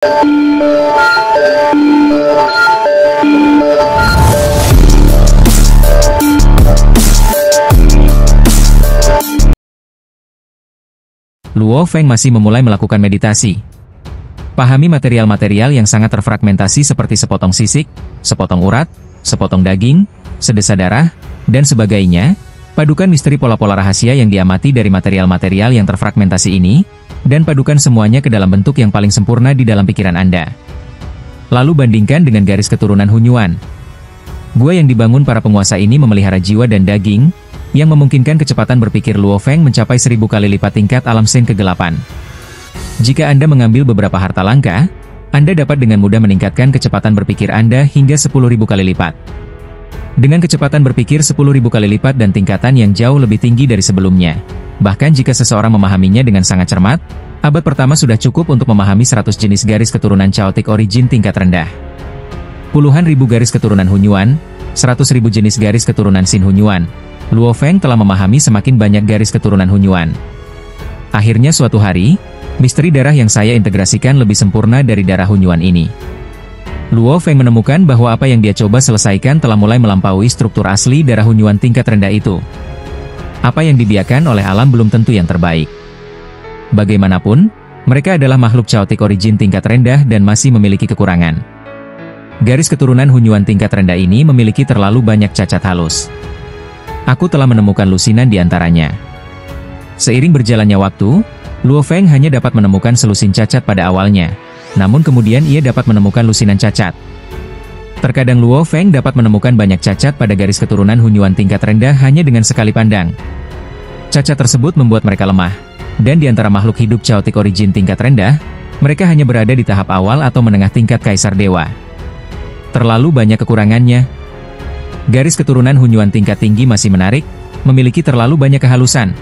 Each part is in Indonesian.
Luo Feng masih memulai melakukan meditasi. Pahami material-material yang sangat terfragmentasi seperti sepotong sisik, sepotong urat, sepotong daging, sedesa darah, dan sebagainya. Padukan misteri pola-pola rahasia yang diamati dari material-material yang terfragmentasi ini, dan padukan semuanya ke dalam bentuk yang paling sempurna di dalam pikiran Anda. Lalu bandingkan dengan garis keturunan Hunyuan. Gua yang dibangun para penguasa ini memelihara jiwa dan daging, yang memungkinkan kecepatan berpikir Luo Feng mencapai 1000 kali lipat tingkat alam sen kegelapan. Jika Anda mengambil beberapa harta langka, Anda dapat dengan mudah meningkatkan kecepatan berpikir Anda hingga 10.000 kali lipat. Dengan kecepatan berpikir 10.000 kali lipat dan tingkatan yang jauh lebih tinggi dari sebelumnya. Bahkan jika seseorang memahaminya dengan sangat cermat, abad pertama sudah cukup untuk memahami 100 jenis garis keturunan Chaotic Origin tingkat rendah. Puluhan ribu garis keturunan Hunyuan, 100.000 jenis garis keturunan Shin Hunyuan. Luo Feng telah memahami semakin banyak garis keturunan Hunyuan. Akhirnya suatu hari, misteri darah yang saya integrasikan lebih sempurna dari darah Hunyuan ini. Luo Feng menemukan bahwa apa yang dia coba selesaikan telah mulai melampaui struktur asli darah Hunyuan tingkat rendah itu. Apa yang dibiarkan oleh alam belum tentu yang terbaik. Bagaimanapun, mereka adalah makhluk Chaotic Origin tingkat rendah dan masih memiliki kekurangan. Garis keturunan Hunyuan tingkat rendah ini memiliki terlalu banyak cacat halus. Aku telah menemukan lusinan di antaranya. Seiring berjalannya waktu, Luo Feng hanya dapat menemukan selusin cacat pada awalnya, namun kemudian ia dapat menemukan lusinan cacat. Terkadang Luo Feng dapat menemukan banyak cacat pada garis keturunan Hunyuan tingkat rendah hanya dengan sekali pandang. Cacat tersebut membuat mereka lemah, dan di antara makhluk hidup Chaotic Origin tingkat rendah, mereka hanya berada di tahap awal atau menengah tingkat Kaisar Dewa. Terlalu banyak kekurangannya. Garis keturunan Hunyuan tingkat tinggi masih menarik, memiliki terlalu banyak kehalusan.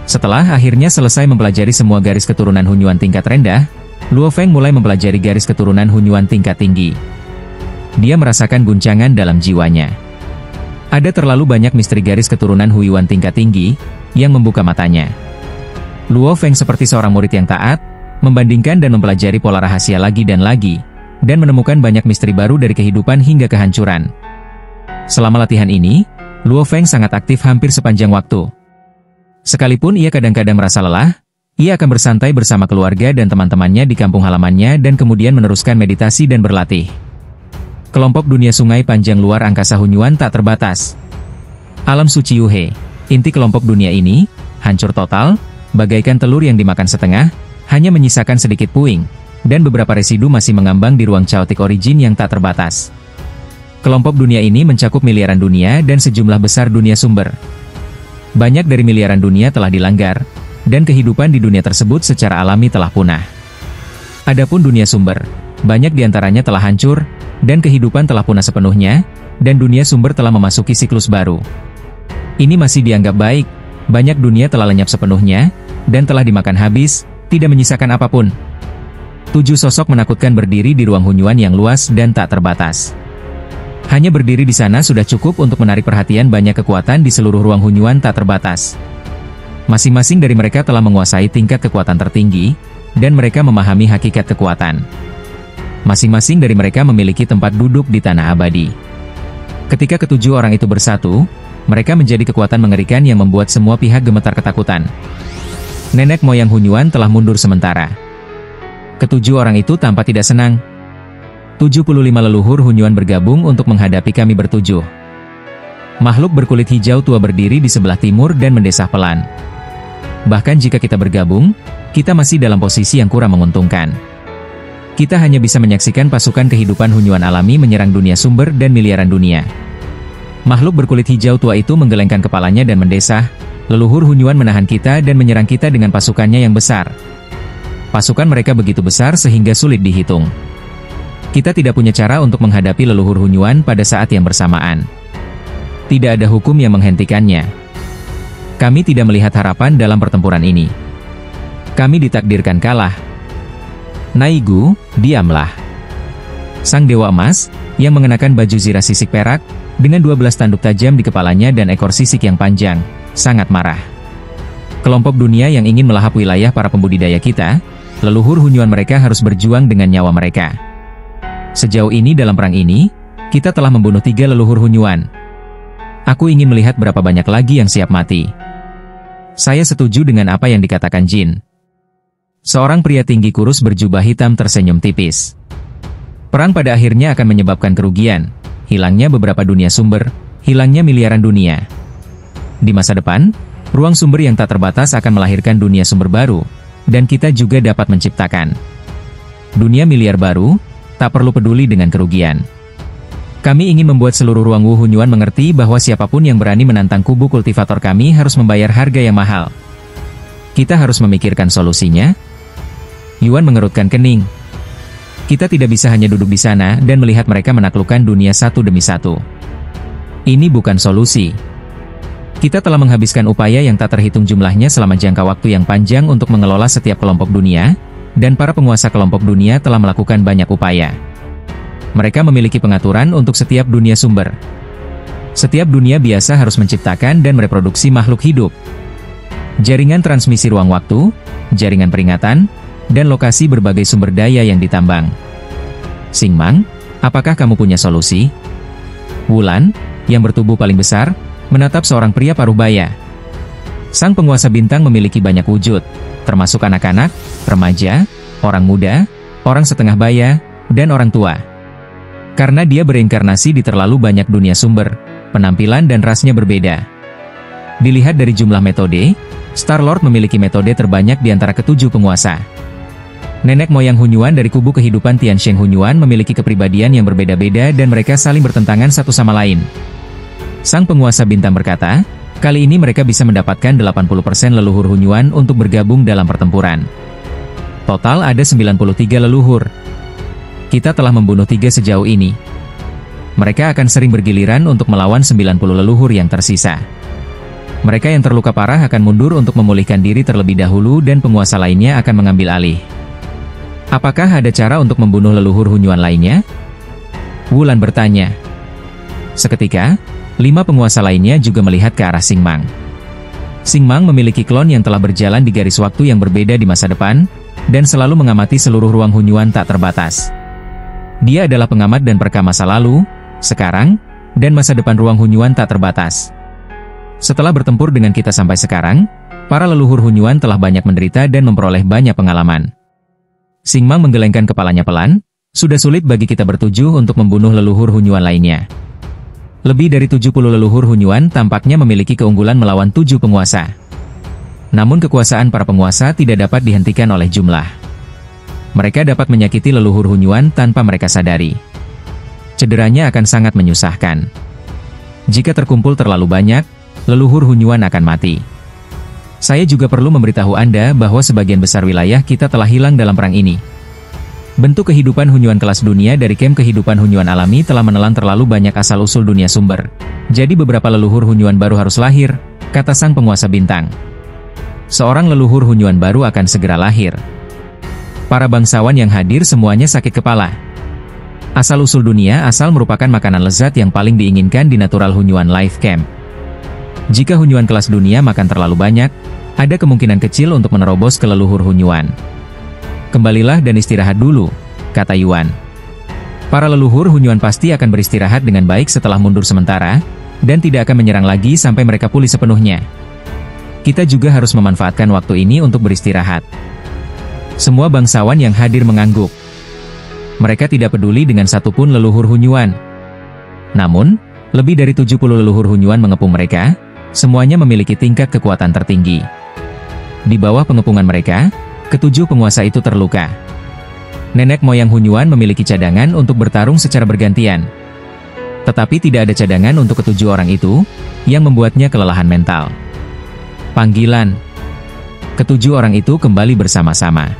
Setelah akhirnya selesai mempelajari semua garis keturunan Hunyuan tingkat rendah, Luo Feng mulai mempelajari garis keturunan Hunyuan tingkat tinggi. Dia merasakan guncangan dalam jiwanya. Ada terlalu banyak misteri garis keturunan Hunyuan tingkat tinggi, yang membuka matanya. Luo Feng seperti seorang murid yang taat, membandingkan dan mempelajari pola rahasia lagi dan lagi, dan menemukan banyak misteri baru dari kehidupan hingga kehancuran. Selama latihan ini, Luo Feng sangat aktif hampir sepanjang waktu. Sekalipun ia kadang-kadang merasa lelah, ia akan bersantai bersama keluarga dan teman-temannya di kampung halamannya dan kemudian meneruskan meditasi dan berlatih. Kelompok dunia sungai panjang luar angkasa Hunyuan tak terbatas. Alam suci Yuhe, inti kelompok dunia ini, hancur total, bagaikan telur yang dimakan setengah, hanya menyisakan sedikit puing, dan beberapa residu masih mengambang di ruang Chaotic Origin yang tak terbatas. Kelompok dunia ini mencakup miliaran dunia dan sejumlah besar dunia sumber. Banyak dari miliaran dunia telah dilanggar, dan kehidupan di dunia tersebut secara alami telah punah. Adapun dunia sumber, banyak diantaranya telah hancur, dan kehidupan telah punah sepenuhnya, dan dunia sumber telah memasuki siklus baru. Ini masih dianggap baik, banyak dunia telah lenyap sepenuhnya, dan telah dimakan habis, tidak menyisakan apapun. 7 sosok menakutkan berdiri di ruang Hunyuan yang luas dan tak terbatas. Hanya berdiri di sana sudah cukup untuk menarik perhatian banyak kekuatan di seluruh ruang Hunyuan tak terbatas. Masing-masing dari mereka telah menguasai tingkat kekuatan tertinggi, dan mereka memahami hakikat kekuatan. Masing-masing dari mereka memiliki tempat duduk di tanah abadi. Ketika ketujuh orang itu bersatu, mereka menjadi kekuatan mengerikan yang membuat semua pihak gemetar ketakutan. Nenek moyang Hunyuan telah mundur sementara. Ketujuh orang itu tampak tidak senang. 75 leluhur Hunyuan bergabung untuk menghadapi kami bertujuh. Makhluk berkulit hijau tua berdiri di sebelah timur dan mendesah pelan. Bahkan jika kita bergabung, kita masih dalam posisi yang kurang menguntungkan. Kita hanya bisa menyaksikan pasukan kehidupan Hunyuan alami menyerang dunia sumber dan miliaran dunia. Makhluk berkulit hijau tua itu menggelengkan kepalanya dan mendesah, leluhur Hunyuan menahan kita dan menyerang kita dengan pasukannya yang besar. Pasukan mereka begitu besar sehingga sulit dihitung. Kita tidak punya cara untuk menghadapi leluhur Hunyuan pada saat yang bersamaan. Tidak ada hukum yang menghentikannya. Kami tidak melihat harapan dalam pertempuran ini. Kami ditakdirkan kalah. Naigu, diamlah. Sang Dewa Emas, yang mengenakan baju zirah sisik perak, dengan 12 tanduk tajam di kepalanya dan ekor sisik yang panjang, sangat marah. Kelompok dunia yang ingin melahap wilayah para pembudidaya kita, Leluhur Hunyuan mereka harus berjuang dengan nyawa mereka. Sejauh ini dalam perang ini, kita telah membunuh 3 leluhur Hunyuan. Aku ingin melihat berapa banyak lagi yang siap mati. Saya setuju dengan apa yang dikatakan Jin. Seorang pria tinggi kurus berjubah hitam tersenyum tipis. Perang pada akhirnya akan menyebabkan kerugian, hilangnya beberapa dunia sumber, hilangnya miliaran dunia. Di masa depan, ruang sumber yang tak terbatas akan melahirkan dunia sumber baru, dan kita juga dapat menciptakan dunia miliar baru, tak perlu peduli dengan kerugian. Kami ingin membuat seluruh ruang Wu Hunyuan mengerti bahwa siapapun yang berani menantang kubu kultivator kami harus membayar harga yang mahal. Kita harus memikirkan solusinya. Yuan mengerutkan kening. Kita tidak bisa hanya duduk di sana dan melihat mereka menaklukkan dunia satu demi satu. Ini bukan solusi. Kita telah menghabiskan upaya yang tak terhitung jumlahnya selama jangka waktu yang panjang untuk mengelola setiap kelompok dunia, dan para penguasa kelompok dunia telah melakukan banyak upaya. Mereka memiliki pengaturan untuk setiap dunia sumber. Setiap dunia biasa harus menciptakan dan mereproduksi makhluk hidup. Jaringan transmisi ruang waktu, jaringan peringatan, dan lokasi berbagai sumber daya yang ditambang. Xingmang, apakah kamu punya solusi? Wulan, yang bertubuh paling besar, menatap seorang pria paruh baya. Sang penguasa bintang memiliki banyak wujud, termasuk anak-anak, remaja, orang muda, orang setengah baya, dan orang tua. Karena dia bereinkarnasi di terlalu banyak dunia sumber, penampilan dan rasnya berbeda. Dilihat dari jumlah metode, Star-Lord memiliki metode terbanyak di antara ketujuh penguasa. Nenek moyang Hunyuan dari kubu kehidupan Tiansheng Hunyuan memiliki kepribadian yang berbeda-beda dan mereka saling bertentangan satu sama lain. Sang penguasa bintang berkata, kali ini mereka bisa mendapatkan 80% leluhur Hunyuan untuk bergabung dalam pertempuran. Total ada 93 leluhur. Kita telah membunuh 3 sejauh ini. Mereka akan sering bergiliran untuk melawan 90 leluhur yang tersisa. Mereka yang terluka parah akan mundur untuk memulihkan diri terlebih dahulu dan penguasa lainnya akan mengambil alih. Apakah ada cara untuk membunuh leluhur Hunyuan lainnya? Wulan bertanya. Seketika, 5 penguasa lainnya juga melihat ke arah Xingmang. Xingmang memiliki klon yang telah berjalan di garis waktu yang berbeda di masa depan, dan selalu mengamati seluruh ruang Hunyuan tak terbatas. Dia adalah pengamat dan perekam masa lalu, sekarang, dan masa depan ruang Hunyuan tak terbatas. Setelah bertempur dengan kita sampai sekarang, para leluhur Hunyuan telah banyak menderita dan memperoleh banyak pengalaman. Xingmang menggelengkan kepalanya pelan, sudah sulit bagi kita bertujuh untuk membunuh leluhur Hunyuan lainnya. Lebih dari 70 leluhur Hunyuan tampaknya memiliki keunggulan melawan 7 penguasa. Namun kekuasaan para penguasa tidak dapat dihentikan oleh jumlah. Mereka dapat menyakiti leluhur Hunyuan tanpa mereka sadari. Cederanya akan sangat menyusahkan. Jika terkumpul terlalu banyak, leluhur Hunyuan akan mati. Saya juga perlu memberitahu Anda bahwa sebagian besar wilayah kita telah hilang dalam perang ini. Bentuk kehidupan Hunyuan kelas dunia dari kem kehidupan Hunyuan alami telah menelan terlalu banyak asal-usul dunia sumber. Jadi beberapa leluhur Hunyuan baru harus lahir, kata sang penguasa bintang. Seorang leluhur Hunyuan baru akan segera lahir. Para bangsawan yang hadir semuanya sakit kepala. Asal-usul dunia asal merupakan makanan lezat yang paling diinginkan di Natural Hunyuan Life Camp. Jika Hunyuan kelas dunia makan terlalu banyak, ada kemungkinan kecil untuk menerobos ke leluhur Hunyuan. Kembalilah dan istirahat dulu, kata Yuan. Para leluhur Hunyuan pasti akan beristirahat dengan baik setelah mundur sementara, dan tidak akan menyerang lagi sampai mereka pulih sepenuhnya. Kita juga harus memanfaatkan waktu ini untuk beristirahat. Semua bangsawan yang hadir mengangguk. Mereka tidak peduli dengan satupun leluhur Hunyuan. Namun, lebih dari 70 leluhur Hunyuan mengepung mereka, semuanya memiliki tingkat kekuatan tertinggi. Di bawah pengepungan mereka, ketujuh penguasa itu terluka. Nenek moyang Hunyuan memiliki cadangan untuk bertarung secara bergantian. Tetapi tidak ada cadangan untuk ketujuh orang itu, yang membuatnya kelelahan mental. Panggilan. Ketujuh orang itu kembali bersama-sama.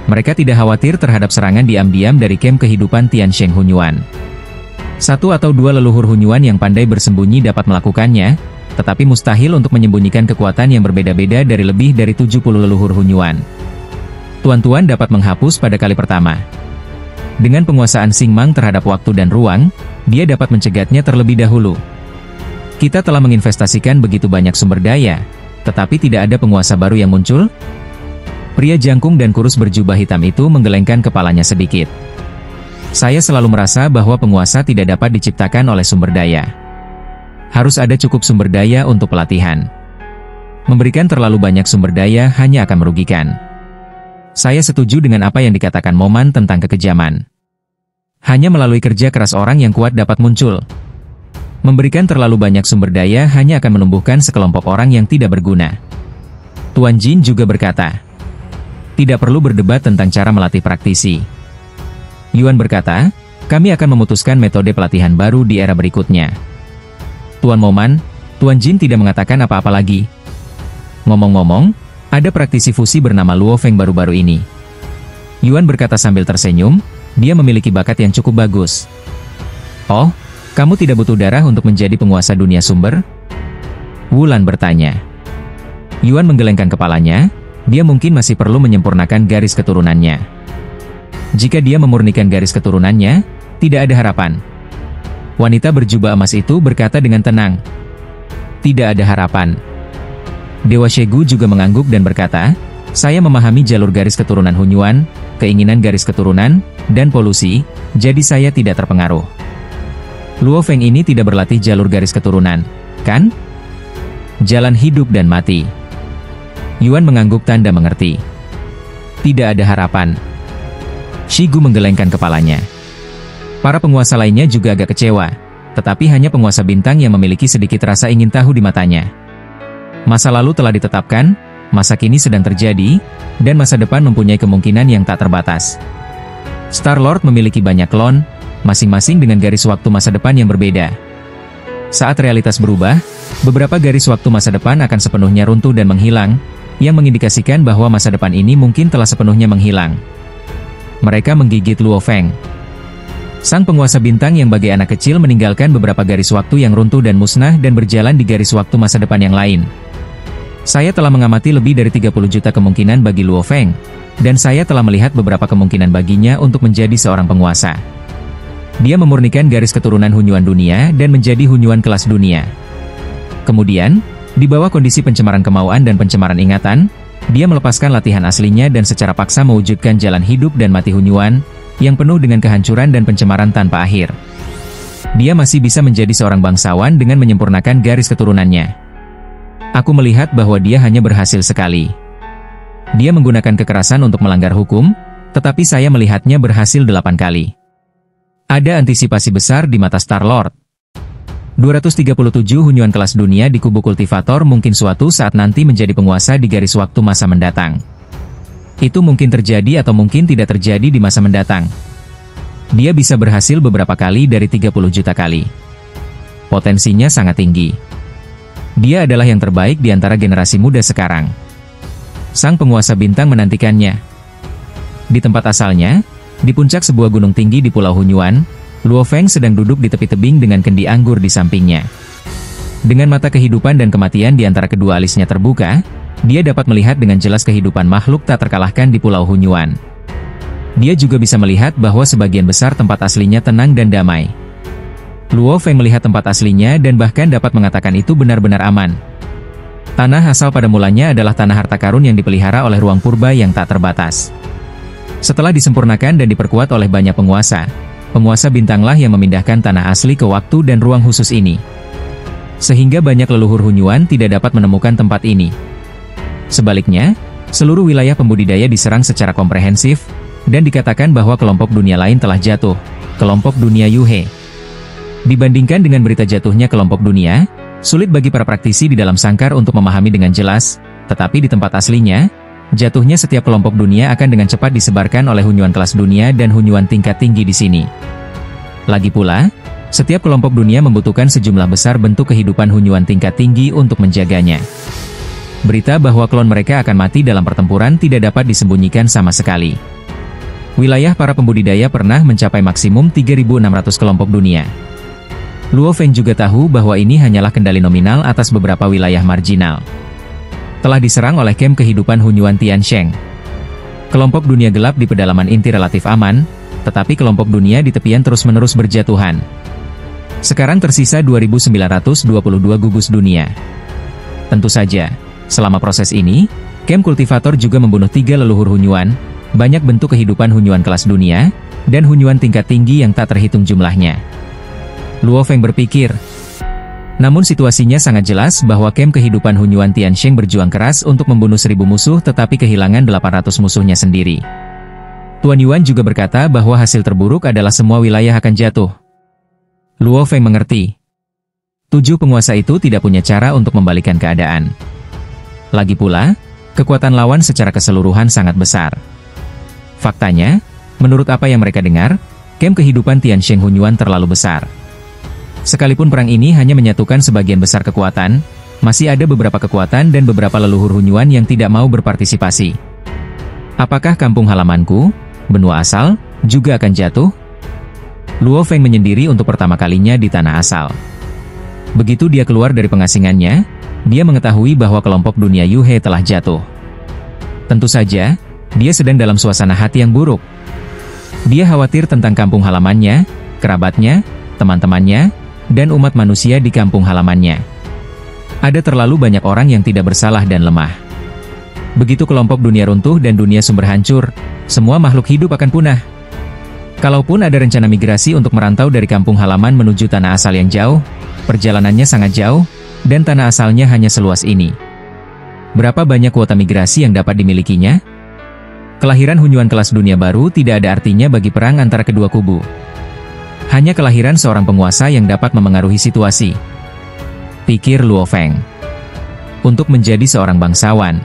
Mereka tidak khawatir terhadap serangan diam-diam dari kem kehidupan Tiansheng Hunyuan. 1 atau 2 leluhur Hunyuan yang pandai bersembunyi dapat melakukannya, tetapi mustahil untuk menyembunyikan kekuatan yang berbeda-beda dari lebih dari 70 leluhur Hunyuan. Tuan-tuan dapat menghapus pada kali pertama. Dengan penguasaan Xingmang terhadap waktu dan ruang, dia dapat mencegatnya terlebih dahulu. Kita telah menginvestasikan begitu banyak sumber daya, tetapi tidak ada penguasa baru yang muncul. Pria jangkung dan kurus berjubah hitam itu menggelengkan kepalanya sedikit. Saya selalu merasa bahwa penguasa tidak dapat diciptakan oleh sumber daya. Harus ada cukup sumber daya untuk pelatihan. Memberikan terlalu banyak sumber daya hanya akan merugikan. Saya setuju dengan apa yang dikatakan Moman tentang kekejaman. Hanya melalui kerja keras orang yang kuat dapat muncul. Memberikan terlalu banyak sumber daya hanya akan menumbuhkan sekelompok orang yang tidak berguna. Tuan Jin juga berkata, tidak perlu berdebat tentang cara melatih praktisi. Yuan berkata, kami akan memutuskan metode pelatihan baru di era berikutnya. Tuan Moman, Tuan Jin tidak mengatakan apa-apa lagi. Ngomong-ngomong, ada praktisi fusi bernama Luo Feng baru-baru ini. Yuan berkata sambil tersenyum, dia memiliki bakat yang cukup bagus. Oh, kamu tidak butuh darah untuk menjadi penguasa dunia sumber? Wulan bertanya. Yuan menggelengkan kepalanya, dia mungkin masih perlu menyempurnakan garis keturunannya. Jika dia memurnikan garis keturunannya, tidak ada harapan. Wanita berjubah emas itu berkata dengan tenang. Tidak ada harapan. Dewa Shegu juga mengangguk dan berkata, saya memahami jalur garis keturunan Hunyuan, keinginan garis keturunan, dan polusi, jadi saya tidak terpengaruh. Luo Feng ini tidak berlatih jalur garis keturunan, kan? Jalan hidup dan mati. Yuan mengangguk tanda mengerti. Tidak ada harapan. Shigu menggelengkan kepalanya. Para penguasa lainnya juga agak kecewa, tetapi hanya penguasa bintang yang memiliki sedikit rasa ingin tahu di matanya. Masa lalu telah ditetapkan, masa kini sedang terjadi, dan masa depan mempunyai kemungkinan yang tak terbatas. Star-Lord memiliki banyak klon, masing-masing dengan garis waktu masa depan yang berbeda. Saat realitas berubah, beberapa garis waktu masa depan akan sepenuhnya runtuh dan menghilang, yang mengindikasikan bahwa masa depan ini mungkin telah sepenuhnya menghilang. Mereka menggigit Luo Feng. Sang penguasa bintang yang bagai anak kecil meninggalkan beberapa garis waktu yang runtuh dan musnah dan berjalan di garis waktu masa depan yang lain. Saya telah mengamati lebih dari 30 juta kemungkinan bagi Luo Feng, dan saya telah melihat beberapa kemungkinan baginya untuk menjadi seorang penguasa. Dia memurnikan garis keturunan Hunyuan dunia dan menjadi Hunyuan kelas dunia. Kemudian, di bawah kondisi pencemaran kemauan dan pencemaran ingatan, dia melepaskan latihan aslinya dan secara paksa mewujudkan jalan hidup dan mati Hunyuan, yang penuh dengan kehancuran dan pencemaran tanpa akhir. Dia masih bisa menjadi seorang bangsawan dengan menyempurnakan garis keturunannya. Aku melihat bahwa dia hanya berhasil sekali. Dia menggunakan kekerasan untuk melanggar hukum, tetapi saya melihatnya berhasil 8 kali. Ada antisipasi besar di mata Star-Lord. 237 Hunyuan kelas dunia di kubu kultivator mungkin suatu saat nanti menjadi penguasa di garis waktu masa mendatang. Itu mungkin terjadi atau mungkin tidak terjadi di masa mendatang. Dia bisa berhasil beberapa kali dari 30 juta kali. Potensinya sangat tinggi. Dia adalah yang terbaik di antara generasi muda sekarang. Sang penguasa bintang menantikannya. Di tempat asalnya, di puncak sebuah gunung tinggi di Pulau Hunyuan, Luo Feng sedang duduk di tepi tebing dengan kendi anggur di sampingnya. Dengan mata kehidupan dan kematian di antara kedua alisnya terbuka, dia dapat melihat dengan jelas kehidupan makhluk tak terkalahkan di Pulau Hunyuan. Dia juga bisa melihat bahwa sebagian besar tempat aslinya tenang dan damai. Luo Feng melihat tempat aslinya dan bahkan dapat mengatakan itu benar-benar aman. Tanah asal pada mulanya adalah tanah harta karun yang dipelihara oleh ruang purba yang tak terbatas. Setelah disempurnakan dan diperkuat oleh banyak penguasa, penguasa bintanglah yang memindahkan tanah asli ke waktu dan ruang khusus ini. Sehingga banyak leluhur Hunyuan tidak dapat menemukan tempat ini. Sebaliknya, seluruh wilayah pembudidaya diserang secara komprehensif, dan dikatakan bahwa kelompok dunia lain telah jatuh, kelompok dunia Yuhe. Dibandingkan dengan berita jatuhnya kelompok dunia, sulit bagi para praktisi di dalam sangkar untuk memahami dengan jelas, tetapi di tempat aslinya, jatuhnya setiap kelompok dunia akan dengan cepat disebarkan oleh Hunyuan kelas dunia dan Hunyuan tingkat tinggi di sini. Lagi pula, setiap kelompok dunia membutuhkan sejumlah besar bentuk kehidupan Hunyuan tingkat tinggi untuk menjaganya. Berita bahwa klon mereka akan mati dalam pertempuran tidak dapat disembunyikan sama sekali. Wilayah para pembudidaya pernah mencapai maksimum 3.600 kelompok dunia. Luo Feng juga tahu bahwa ini hanyalah kendali nominal atas beberapa wilayah marginal. Telah diserang oleh kem kehidupan Hunyuan Tiansheng. Kelompok dunia gelap di pedalaman inti relatif aman, tetapi kelompok dunia di tepian terus-menerus berjatuhan. Sekarang tersisa 2.922 gugus dunia. Tentu saja, selama proses ini, Camp Kultivator juga membunuh 3 leluhur Hunyuan, banyak bentuk kehidupan Hunyuan kelas dunia, dan Hunyuan tingkat tinggi yang tak terhitung jumlahnya. Luo Feng berpikir. Namun situasinya sangat jelas bahwa camp kehidupan Hunyuan Tiansheng berjuang keras untuk membunuh 1000 musuh tetapi kehilangan 800 musuhnya sendiri. Tuan Yuan juga berkata bahwa hasil terburuk adalah semua wilayah akan jatuh. Luo Feng mengerti. 7 penguasa itu tidak punya cara untuk membalikan keadaan. Lagi pula, kekuatan lawan secara keseluruhan sangat besar. Faktanya, menurut apa yang mereka dengar, camp kehidupan Tiansheng Hunyuan terlalu besar. Sekalipun perang ini hanya menyatukan sebagian besar kekuatan, masih ada beberapa kekuatan dan beberapa leluhur Hunyuan yang tidak mau berpartisipasi. Apakah kampung halamanku, benua asal, juga akan jatuh? Luo Feng menyendiri untuk pertama kalinya di tanah asal. Begitu dia keluar dari pengasingannya, dia mengetahui bahwa kelompok dunia Yuhe telah jatuh. Tentu saja, dia sedang dalam suasana hati yang buruk. Dia khawatir tentang kampung halamannya, kerabatnya, teman-temannya, dan umat manusia di kampung halamannya. Ada terlalu banyak orang yang tidak bersalah dan lemah. Begitu kelompok dunia runtuh dan dunia sumber hancur, semua makhluk hidup akan punah. Kalaupun ada rencana migrasi untuk merantau dari kampung halaman menuju tanah asal yang jauh, perjalanannya sangat jauh, dan tanah asalnya hanya seluas ini. Berapa banyak kuota migrasi yang dapat dimilikinya? Kelahiran Hunyuan kelas dunia baru tidak ada artinya bagi perang antara kedua kubu. Hanya kelahiran seorang penguasa yang dapat memengaruhi situasi. Pikir Luo Feng. Untuk menjadi seorang bangsawan,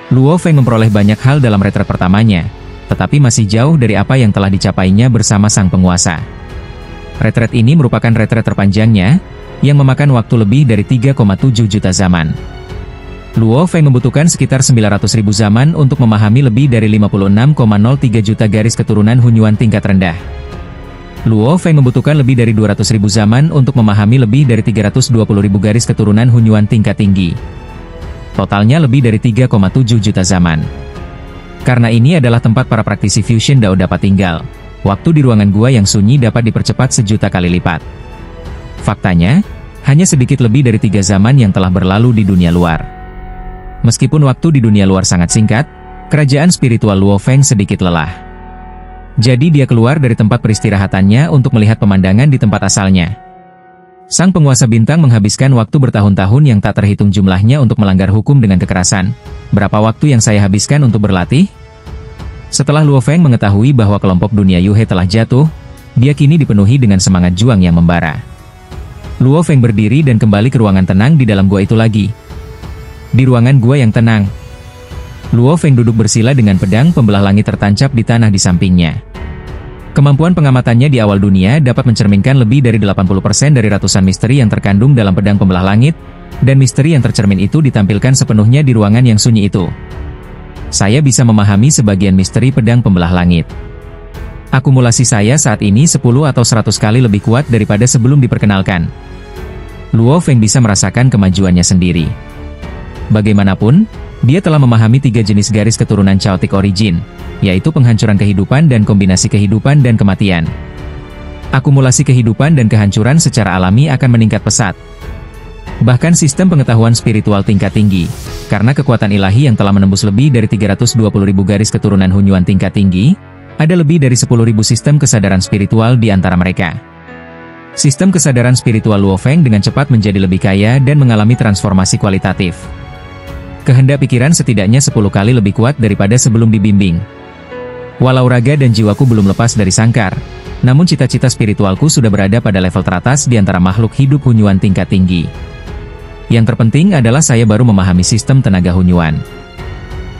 Luo Feng memperoleh banyak hal dalam retret pertamanya, tetapi masih jauh dari apa yang telah dicapainya bersama sang penguasa. Retret ini merupakan retret terpanjangnya, yang memakan waktu lebih dari 3,7 juta zaman. Luo Feng membutuhkan sekitar 900.000 zaman untuk memahami lebih dari 56,03 juta garis keturunan Hunyuan tingkat rendah. Luo Feng membutuhkan lebih dari 200.000 zaman untuk memahami lebih dari 320.000 garis keturunan Hunyuan tingkat tinggi. Totalnya lebih dari 3,7 juta zaman. Karena ini adalah tempat para praktisi fusion Dao dapat tinggal, waktu di ruangan gua yang sunyi dapat dipercepat 1.000.000 kali lipat. Faktanya, hanya sedikit lebih dari 3 zaman yang telah berlalu di dunia luar. Meskipun waktu di dunia luar sangat singkat, kerajaan spiritual Luo Feng sedikit lelah. Jadi dia keluar dari tempat peristirahatannya untuk melihat pemandangan di tempat asalnya. Sang penguasa bintang menghabiskan waktu bertahun-tahun yang tak terhitung jumlahnya untuk melanggar hukum dengan kekerasan. Berapa waktu yang saya habiskan untuk berlatih? Setelah Luo Feng mengetahui bahwa kelompok dunia Yuhe telah jatuh, dia kini dipenuhi dengan semangat juang yang membara. Luo Feng berdiri dan kembali ke ruangan tenang di dalam gua itu lagi. Di ruangan gua yang tenang, Luo Feng duduk bersila dengan pedang pembelah langit tertancap di tanah di sampingnya. Kemampuan pengamatannya di awal dunia dapat mencerminkan lebih dari 80% dari ratusan misteri yang terkandung dalam pedang pembelah langit, dan misteri yang tercermin itu ditampilkan sepenuhnya di ruangan yang sunyi itu. Saya bisa memahami sebagian misteri pedang pembelah langit. Akumulasi saya saat ini 10 atau 100 kali lebih kuat daripada sebelum diperkenalkan. Luo Feng bisa merasakan kemajuannya sendiri. Bagaimanapun, dia telah memahami 3 jenis garis keturunan Chaotic Origin, yaitu penghancuran kehidupan dan kombinasi kehidupan dan kematian. Akumulasi kehidupan dan kehancuran secara alami akan meningkat pesat. Bahkan sistem pengetahuan spiritual tingkat tinggi, karena kekuatan ilahi yang telah menembus lebih dari 320.000 garis keturunan Hunyuan tingkat tinggi, ada lebih dari 10.000 sistem kesadaran spiritual di antara mereka. Sistem kesadaran spiritual Luo Feng dengan cepat menjadi lebih kaya dan mengalami transformasi kualitatif. Kehendak pikiran setidaknya 10 kali lebih kuat daripada sebelum dibimbing. Walau raga dan jiwaku belum lepas dari sangkar, namun cita-cita spiritualku sudah berada pada level teratas di antara makhluk hidup Hunyuan tingkat tinggi. Yang terpenting adalah saya baru memahami sistem tenaga Hunyuan.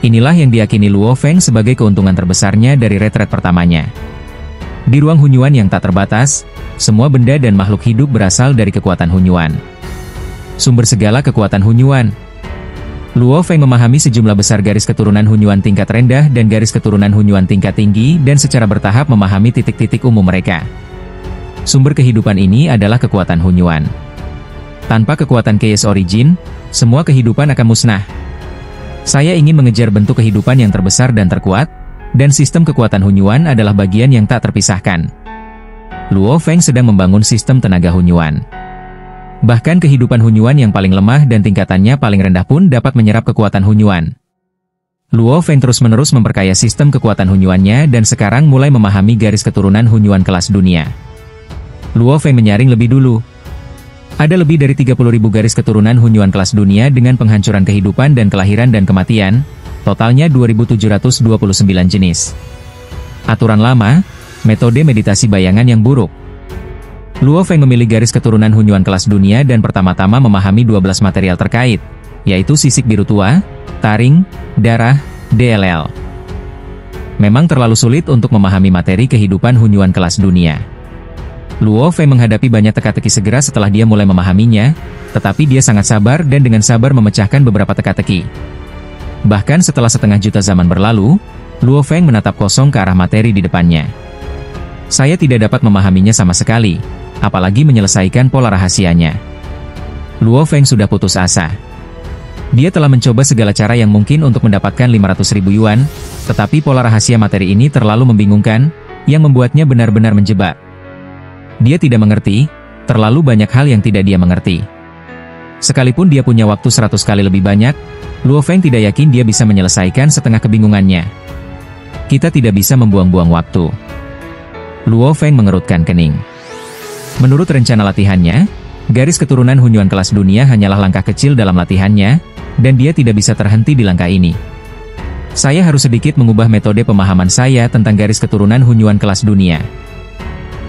Inilah yang diyakini Luo Feng sebagai keuntungan terbesarnya dari retret pertamanya. Di ruang Hunyuan yang tak terbatas, semua benda dan makhluk hidup berasal dari kekuatan Hunyuan. Sumber segala kekuatan Hunyuan. Luo Feng memahami sejumlah besar garis keturunan Hunyuan tingkat rendah dan garis keturunan Hunyuan tingkat tinggi dan secara bertahap memahami titik-titik umum mereka. Sumber kehidupan ini adalah kekuatan Hunyuan. Tanpa kekuatan Chaos Origin, semua kehidupan akan musnah. Saya ingin mengejar bentuk kehidupan yang terbesar dan terkuat, dan sistem kekuatan Hunyuan adalah bagian yang tak terpisahkan. Luo Feng sedang membangun sistem tenaga Hunyuan. Bahkan kehidupan Hunyuan yang paling lemah dan tingkatannya paling rendah pun dapat menyerap kekuatan Hunyuan. Luo Feng terus-menerus memperkaya sistem kekuatan Hunyuannya dan sekarang mulai memahami garis keturunan Hunyuan kelas dunia. Luo Feng menyaring lebih dulu. Ada lebih dari 30.000 garis keturunan Hunyuan kelas dunia dengan penghancuran kehidupan dan kelahiran dan kematian, totalnya 2.729 jenis. Aturan lama, metode meditasi bayangan yang buruk. Luo Feng memilih garis keturunan Hunyuan kelas dunia dan pertama-tama memahami 12 material terkait, yaitu sisik biru tua, taring, darah, DLL. Memang terlalu sulit untuk memahami materi kehidupan Hunyuan kelas dunia. Luo Feng menghadapi banyak teka-teki segera setelah dia mulai memahaminya, tetapi dia sangat sabar dan dengan sabar memecahkan beberapa teka-teki. Bahkan setelah setengah juta zaman berlalu, Luo Feng menatap kosong ke arah materi di depannya. Saya tidak dapat memahaminya sama sekali, apalagi menyelesaikan pola rahasianya. Luo Feng sudah putus asa. Dia telah mencoba segala cara yang mungkin untuk mendapatkan 500.000 yuan, tetapi pola rahasia materi ini terlalu membingungkan, yang membuatnya benar-benar menjebak. Dia tidak mengerti, terlalu banyak hal yang tidak dia mengerti. Sekalipun dia punya waktu 100 kali lebih banyak, Luo Feng tidak yakin dia bisa menyelesaikan setengah kebingungannya. Kita tidak bisa membuang-buang waktu. Luo Feng mengerutkan kening. Menurut rencana latihannya, garis keturunan Hunyuan kelas dunia hanyalah langkah kecil dalam latihannya, dan dia tidak bisa terhenti di langkah ini. Saya harus sedikit mengubah metode pemahaman saya tentang garis keturunan Hunyuan kelas dunia.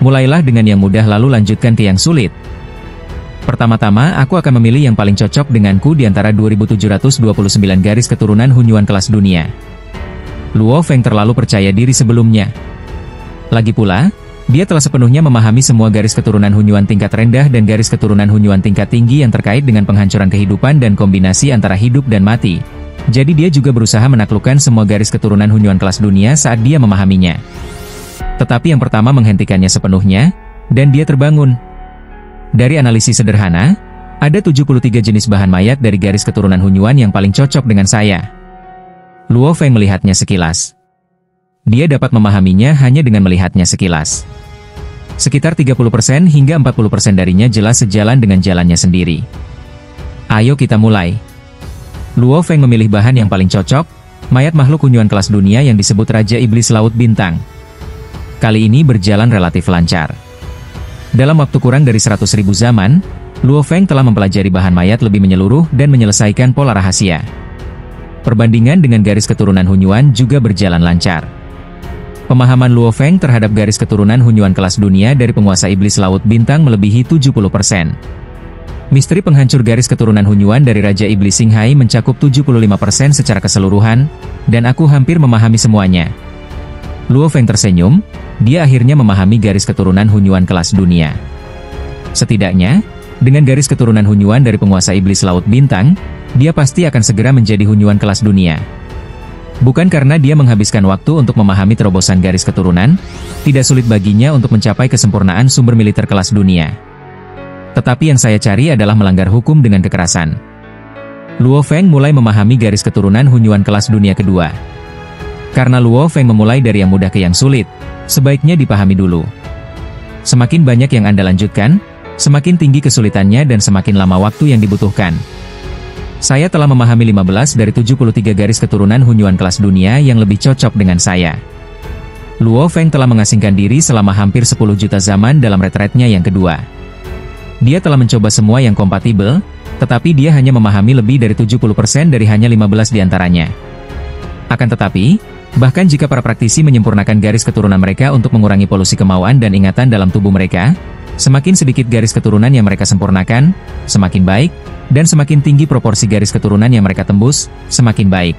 Mulailah dengan yang mudah lalu lanjutkan ke yang sulit. Pertama-tama aku akan memilih yang paling cocok denganku di antara 2.729 garis keturunan Hunyuan kelas dunia. Luo Feng terlalu percaya diri sebelumnya. Lagi pula, dia telah sepenuhnya memahami semua garis keturunan Hunyuan tingkat rendah dan garis keturunan Hunyuan tingkat tinggi yang terkait dengan penghancuran kehidupan dan kombinasi antara hidup dan mati. Jadi dia juga berusaha menaklukkan semua garis keturunan Hunyuan kelas dunia saat dia memahaminya. Tetapi yang pertama menghentikannya sepenuhnya, dan dia terbangun. Dari analisis sederhana, ada 73 jenis bahan mayat dari garis keturunan Hunyuan yang paling cocok dengan saya. Luo Feng melihatnya sekilas. Dia dapat memahaminya hanya dengan melihatnya sekilas. Sekitar 30% hingga 40% darinya jelas sejalan dengan jalannya sendiri. Ayo kita mulai. Luo Feng memilih bahan yang paling cocok, mayat makhluk Hunyuan kelas dunia yang disebut Raja Iblis Laut Bintang. Kali ini berjalan relatif lancar. Dalam waktu kurang dari 100.000 zaman, Luo Feng telah mempelajari bahan mayat lebih menyeluruh dan menyelesaikan pola rahasia. Perbandingan dengan garis keturunan Hunyuan juga berjalan lancar. Pemahaman Luo Feng terhadap garis keturunan Hunyuan kelas dunia dari penguasa Iblis Laut Bintang melebihi 70%. Misteri penghancur garis keturunan Hunyuan dari Raja Iblis Singhai mencakup 75% secara keseluruhan, dan aku hampir memahami semuanya. Luo Feng tersenyum, dia akhirnya memahami garis keturunan Hunyuan kelas dunia. Setidaknya, dengan garis keturunan Hunyuan dari penguasa Iblis Laut Bintang, dia pasti akan segera menjadi Hunyuan kelas dunia. Bukan karena dia menghabiskan waktu untuk memahami terobosan garis keturunan, tidak sulit baginya untuk mencapai kesempurnaan sumber militer kelas dunia. Tetapi yang saya cari adalah melanggar hukum dengan kekerasan. Luo Feng mulai memahami garis keturunan Hunyuan kelas dunia kedua. Karena Luo Feng memulai dari yang mudah ke yang sulit, sebaiknya dipahami dulu. Semakin banyak yang Anda lanjutkan, semakin tinggi kesulitannya dan semakin lama waktu yang dibutuhkan. Saya telah memahami 15 dari 73 garis keturunan Hunyuan kelas dunia yang lebih cocok dengan saya. Luo Feng telah mengasingkan diri selama hampir 10 juta zaman dalam retretnya yang kedua. Dia telah mencoba semua yang kompatibel, tetapi dia hanya memahami lebih dari 70% dari hanya 15 diantaranya. Akan tetapi, bahkan jika para praktisi menyempurnakan garis keturunan mereka untuk mengurangi polusi kemauan dan ingatan dalam tubuh mereka, semakin sedikit garis keturunan yang mereka sempurnakan, semakin baik, dan semakin tinggi proporsi garis keturunan yang mereka tembus, semakin baik.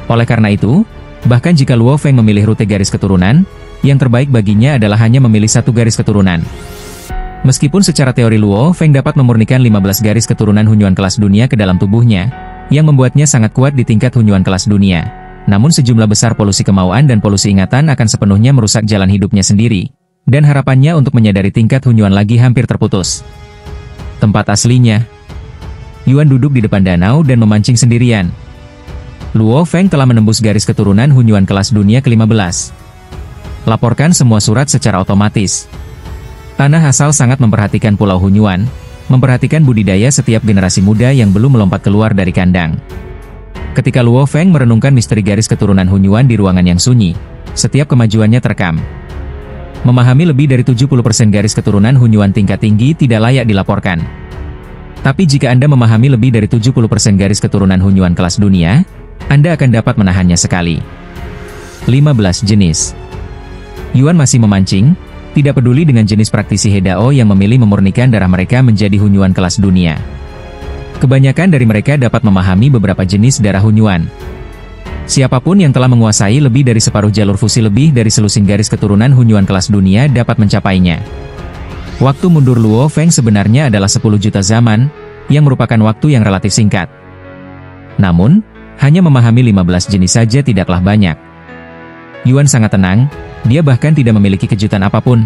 Oleh karena itu, bahkan jika Luo Feng memilih rute garis keturunan, yang terbaik baginya adalah hanya memilih satu garis keturunan. Meskipun secara teori Luo Feng dapat memurnikan 15 garis keturunan Hunyuan kelas dunia ke dalam tubuhnya, yang membuatnya sangat kuat di tingkat Hunyuan kelas dunia, namun sejumlah besar polusi kemauan dan polusi ingatan akan sepenuhnya merusak jalan hidupnya sendiri, dan harapannya untuk menyadari tingkat Hunyuan lagi hampir terputus. Tempat aslinya, Yuan duduk di depan danau dan memancing sendirian. Luo Feng telah menembus garis keturunan Hunyuan kelas dunia ke-15. Laporkan semua surat secara otomatis. Tanah asal sangat memperhatikan Pulau Hunyuan, memperhatikan budidaya setiap generasi muda yang belum melompat keluar dari kandang. Ketika Luo Feng merenungkan misteri garis keturunan Hunyuan di ruangan yang sunyi, setiap kemajuannya terekam. Memahami lebih dari 70% garis keturunan Hunyuan tingkat tinggi tidak layak dilaporkan. Tapi jika Anda memahami lebih dari 70% garis keturunan Hunyuan kelas dunia, Anda akan dapat menahannya sekali. 15 jenis. Yuan masih memancing, tidak peduli dengan jenis praktisi Hedao yang memilih memurnikan darah mereka menjadi Hunyuan kelas dunia. Kebanyakan dari mereka dapat memahami beberapa jenis darah Hunyuan. Siapapun yang telah menguasai lebih dari separuh jalur fusi lebih dari selusin garis keturunan Hunyuan kelas dunia dapat mencapainya. Waktu mundur Luo Feng sebenarnya adalah 10 juta zaman, yang merupakan waktu yang relatif singkat. Namun, hanya memahami 15 jenis saja tidaklah banyak. Yuan sangat tenang, dia bahkan tidak memiliki kejutan apapun.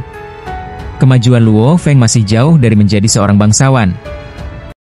Kemajuan Luo Feng masih jauh dari menjadi seorang bangsawan.